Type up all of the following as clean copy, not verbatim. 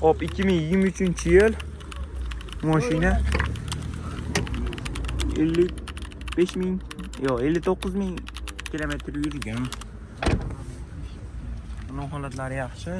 Hop 2023-yil mashina 55.000 yo'q 59.000 kilometr yurgan. Buning holatlari yaxshi.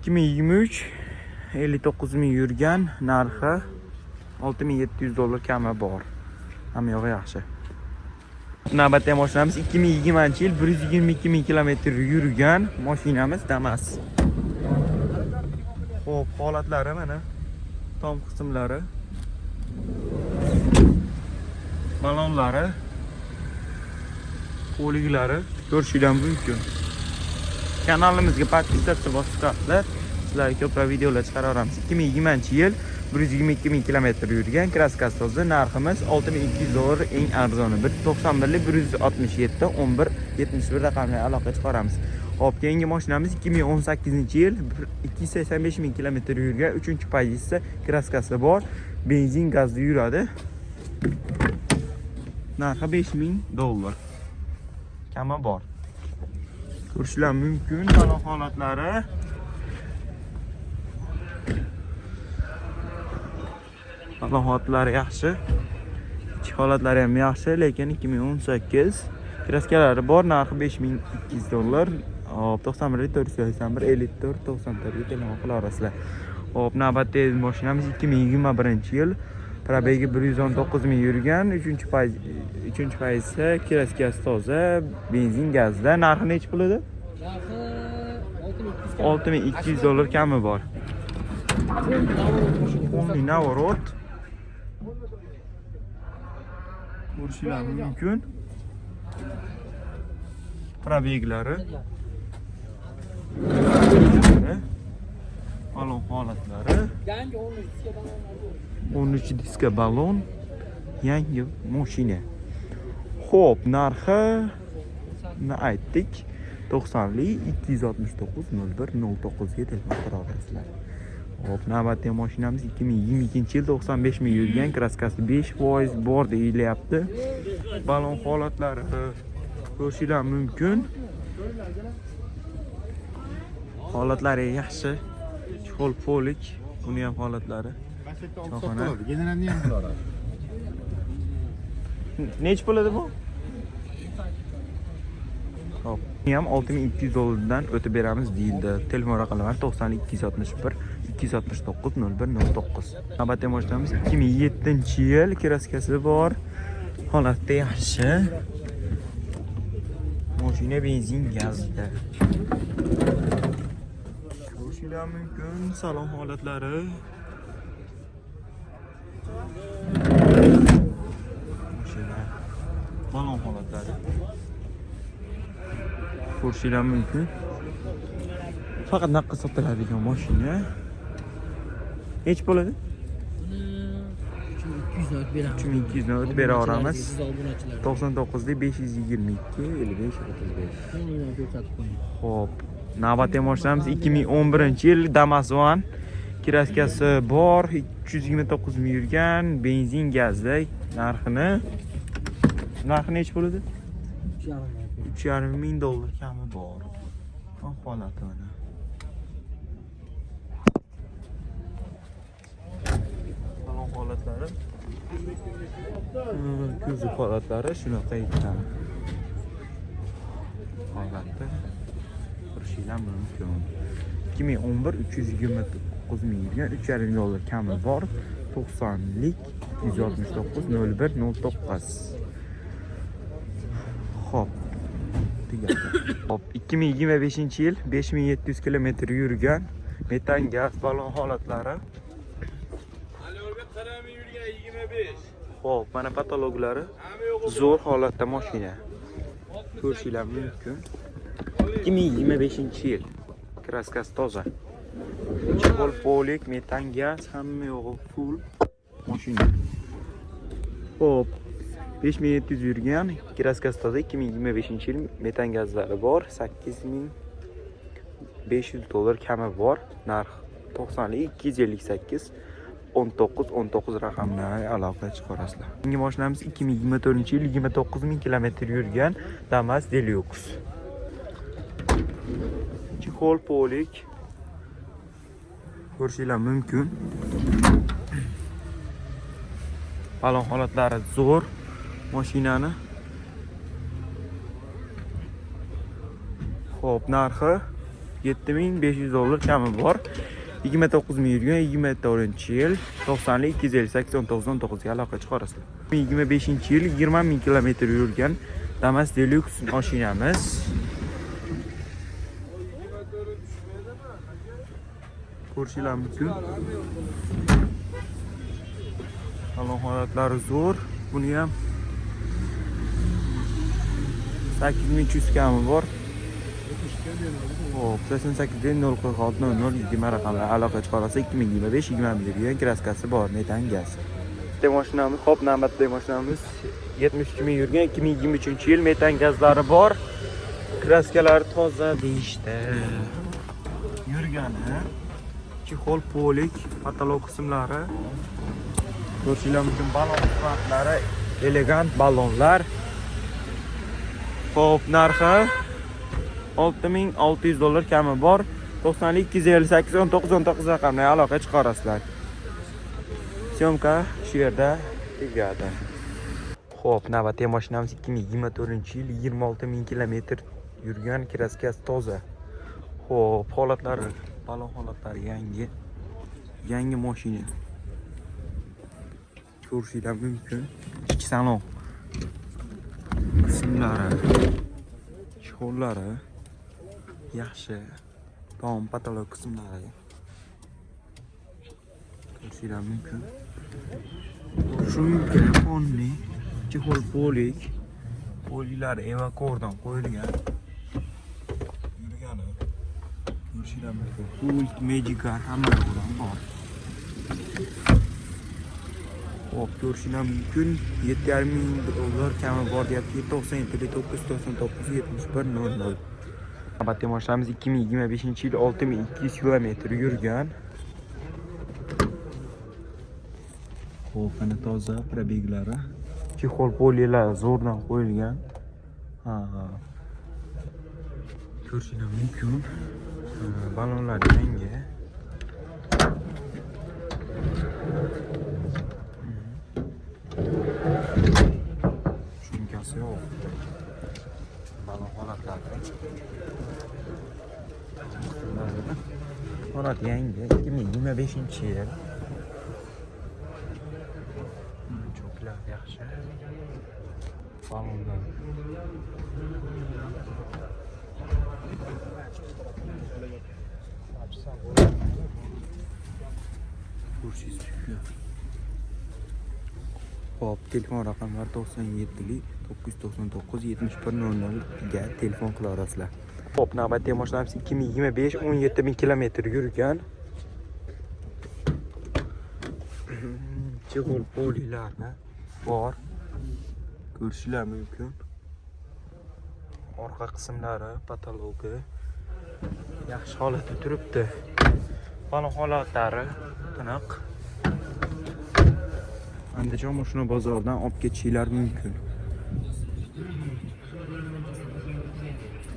2023 59.000 yurgan, narxi $6.700 kami bor. Hamma yo'q yaxshi. Navbatdagi mashinamiz 2020-yil 122.000 kilometr yurgan mashinamiz Damas. Xo'p, holatlari mana tom qismlari, balonlari, poliglari ko'rishingiz mumkin. Kanalimizga podpisatsiya bosinglar. Sizlarga ko'proq videolar chiqaraveramiz. 2020-yil 122.000 kilometr yurgan, kraskasi toza, narximiz $6.200 eng arzoni. 191 167 11 71 raqamli aloqa chiqaramiz. Hop, keyingi mashinamiz 2018-yil 285.000 kilometr yurgan, 3-pozitsiya, kraskasi bor, benzin gazda yuradi. Narxi $5.000. Kami bor. Ko'rishingiz mumkin balon holatlari. Balon holatlari yaxshi. Ichki holatlari ham yaxshi, lekin 2018 kraskalari bor, narxi $5.200. Hop, 91 481 54 94 telefon qila olasizlar. Hop, navbatdagi mashinamiz 2021-yil probegi 119.000 yurgan, 3-pozitsiya, kraskasi toza, benzin gazda. Narxi necha pul edi? Narxi $6.200 kami bor. O'nli navorot. Ko'rishingiz mumkin. Probeglari. Balon holatlari. yangi 13 diska balonlar. 13 diska balon. Yangi mashina. Xo'p, narxi aytdik. 90li 269 01 09 ga telefon qila olasizlar. Hop, navbatdagi mashinamiz 2022-yil 95.000 yurgan, kraskasi 5% bor deyilyapti. Balon holatlari ko'rishingiz mumkin. Holatlari yaxshi. Chol polik, buni ham holatlari. Generalni ham qiladi. Necha pul edi bu? Hop, buni ham $6.200 dan o'tib beramiz deyildi. Telefon raqamlari 90 261 269 01 09. Navbatdagi mashinamiz 2007-yil, kraskasi bor. Holati yaxshi. Mashina benzin gazda. Ko'rishingiz mumkin salon holatlari. Mashina balon holatlari. Ko'rishingiz mumkin. Faqat naqd sotiladigan mashina. Necha bo'ladi? Buni 3200 o'tib beraveramiz. 99 522 55 35. Xo'p, navbatdagi mashinamiz 2011-yil Damas One. Kraskasi bor, 329.000 yurgan, benzin gazda. Narxi necha bo'ladi? $3.500 kami bor. Holati mana. Balon holatlari. Kuzov holatlari shunaqa ekan. Holatda ko'rishingiz mumkin. 2011 329.000 yurgan, $3.500 kami bor. 90lik 169 01 09. Hop. Hop, 2025-yil 5700 kilometr yurgan, metan gaz balon holatlari. Hop, mana patologlari zo'r holatda mashina. Ko'rishingiz mumkin. 2025-yil, kraskasi toza. Chol polik, metan gaz, hamma yo'g'i full mashina. Hop, 5700 yurgan, kraskasi toza, 2025-yil, metan gazlari bor, $8.500 kami bor. Narx 90lik 258 19 raqamlari aloqa chiqarasizlar. Bunga mashinamiz 2024-yil 29.000 kilometr yurgan Damas Deluxe. Chexol polik. Ko'rishinglar mumkin. Balon holatlari zo'r mashinani. Xo'p, narxi $7500 kami bor. 29 ming yurgan, 24-yil, 90lik 258 ga aloqa chiqarasizlar. 25-yil 20 ming kilometr yurgan Damas Deluxe mashinamiz. Ko'rishinglar mumkin. Balon holatlari zo'r. Buni ham 8300 kami bor. Hop, 88-046-00 raqamli aloqa chiqarsa 2025-21 yil kraskasi bor, metan gaz. Bitta mashinamiz, hop, navbatdagi mashinamiz 73 ming yurgan, 2023-yil metan gazlari bor. Kraskalari toza deyishdi. Yurgani Chexol polik, katalog qismlari. Ko'rishinglar mumkin, balon qismatlari, elegant balonlar. Hop, narxi $6600 kami bor. 90lik 258-19 raqamli aloqa chiqarasizlar. Syomka shu yerda tugadi. Xo'p, navbatdagi mashinamiz 2024-yil 26 ming kilometr yurgan, kraskasi toza. Xo'p, holatlari, balon holatlari yangi mashina. Ko'rishinglar mumkin. Ichki salon qismlari, cho'llari yaxshi. Tom patolog qismlari. Ko'rishinglar mumkin. Shunga fonni Chexol polik. Polilari evakordan qo'yilgan. Yurgani. Ko'rishinglar mumkin. Pult, Magicar hamma bilan bor. Hop, ko'rishinglar mumkin. $7,500 kami bor deyapti. 97-999-71-00. Navbatdagi mashinamiz 2025-yil 6200 kilometr yurgan. Xo'p, ana toza probeglari. Chexol polilar zo'rdan qo'yilgan. Ko'rishinglar mumkin. Balonlar yangi. Shunqasi yo'q. Balon holatlari. Holat yangi, 2025-yil. Cho'klar yaxshi. Balonlar. Hop, telefon raqamlari 97-999-71-00 ga telefon qila olasizlar. Hop, navbatdagi mashinamiz 2025 17 ming kilometr yurgan. Chexol polilarni bor. Ko'rishinglar mumkin. Orqa qismlari, patologi yaxshi holatda turibdi. Balon holatlari tiniq. Andijon mashina bozoridan olib ketishinglar mumkin.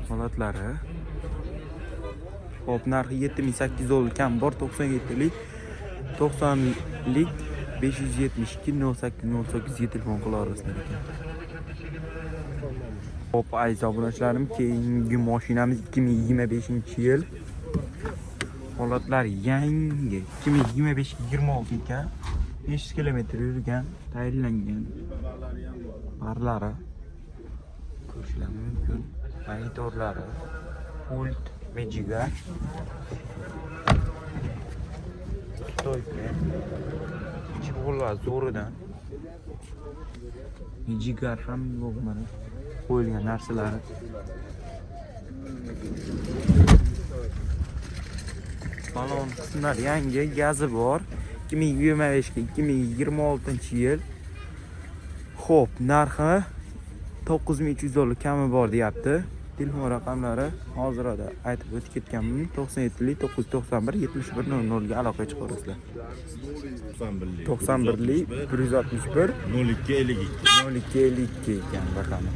Holatlari. Hop, narxi $7800 kam bor, 97lik 90lik 572-08-08 ga telefon qila olasizlar ekan. Hop, aziz obunachilarim, keyingi mashinamiz 2025-yil. Holatlar yangi, 2025-26 ekan. 500 kilometr yurgan, tayyorlangan. Barlari. Ko'rishinglar mumkin. Monitorlari, pult, Magicar. Stoyka. Chexollar zo'ridan. Magicar ham yo'q mana. Qo'yilgan narsalari. Balon qismlar yangi, gazi bor. 2025-2026-yil. Xo'p, narxi $9300 kami bor deyapti. Telefon raqamlari hozirda aytib o'tib ketganman. 97-991-71-00 ga aloqa chiqarasizlar. 91-161-02-52 ekan raqami.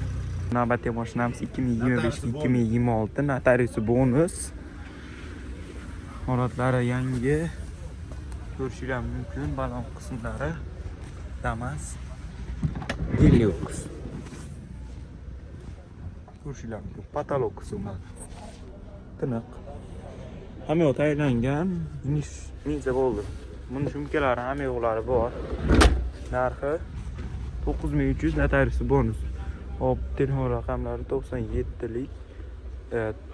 Navbatdagi mashinamiz 2025-2026 notariusi bonus. holatlari yangi. Ko'rishingiz mumkin. Balon qismlari Damas Deluxe. Ko'rishingiz mumkin. Patolog qismlari tiniq. Hamma yoq tayyorlangan. Niza bo'ldi. Buni shumkalari hamma yo'qlari bor. Narxi 9300, notariusi bonus. Hop, telefon raqamlari 97lik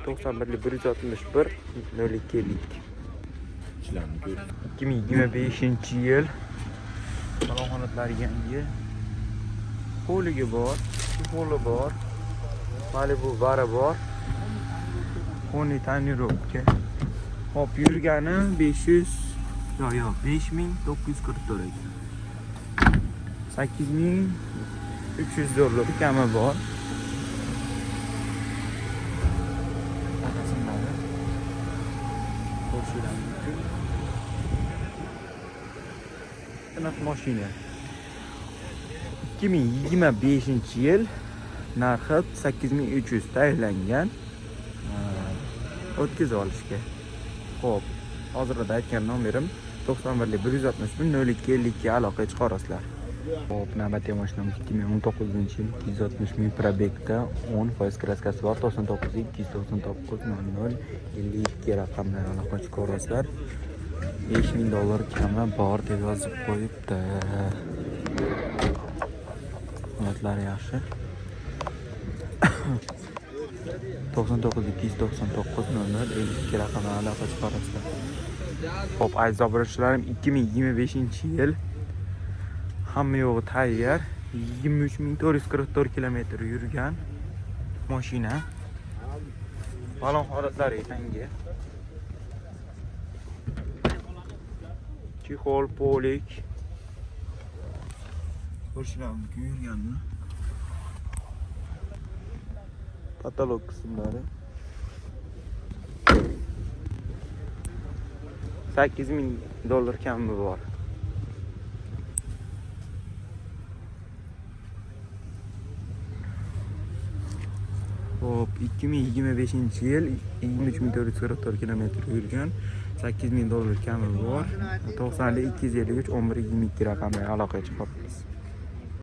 91lik 161 02lik. 2025-yil. Balon holatlari yangi. Poligi bor, poli bor. Malibu bari bor. Oni tonirovka. Hop, yurgani 5944 ekan. 8300 dollar kami bor. Tiniq mashina. 2025-yil narxi 8300 tayyorlangan. O'tkazib olishga. Xo'p, hozirda aytgan nomerim 91 161 02 aloqa chiqarasizlar. Hop, navbatdagi mashinamiz 2019-yil 260 ming probegda 10% kraskasi bor. 99 299 00 52 raqamdan aloqa chiqarasizlar. $5000 kami bor deb yozib qo'yibdi. Holatlari yaxshi. 99 299 00 52 raqamdan aloqa chiqarasizlar. Hop, aziz obro'chilarim, 2025-yil hamma yo'g'i tayyor. 23444 kilometr yurgan mashina. Balon holatlari yangi. Chexol, polik. Ko'rishingiz mumkin yurganmi? Patolog qismlari. $8000 kami bor. Hop, 2025-yil 23444 kilometr yurgan, $8000 kami bor. 90 253 11 22 raqamli aloqa chiqaramiz.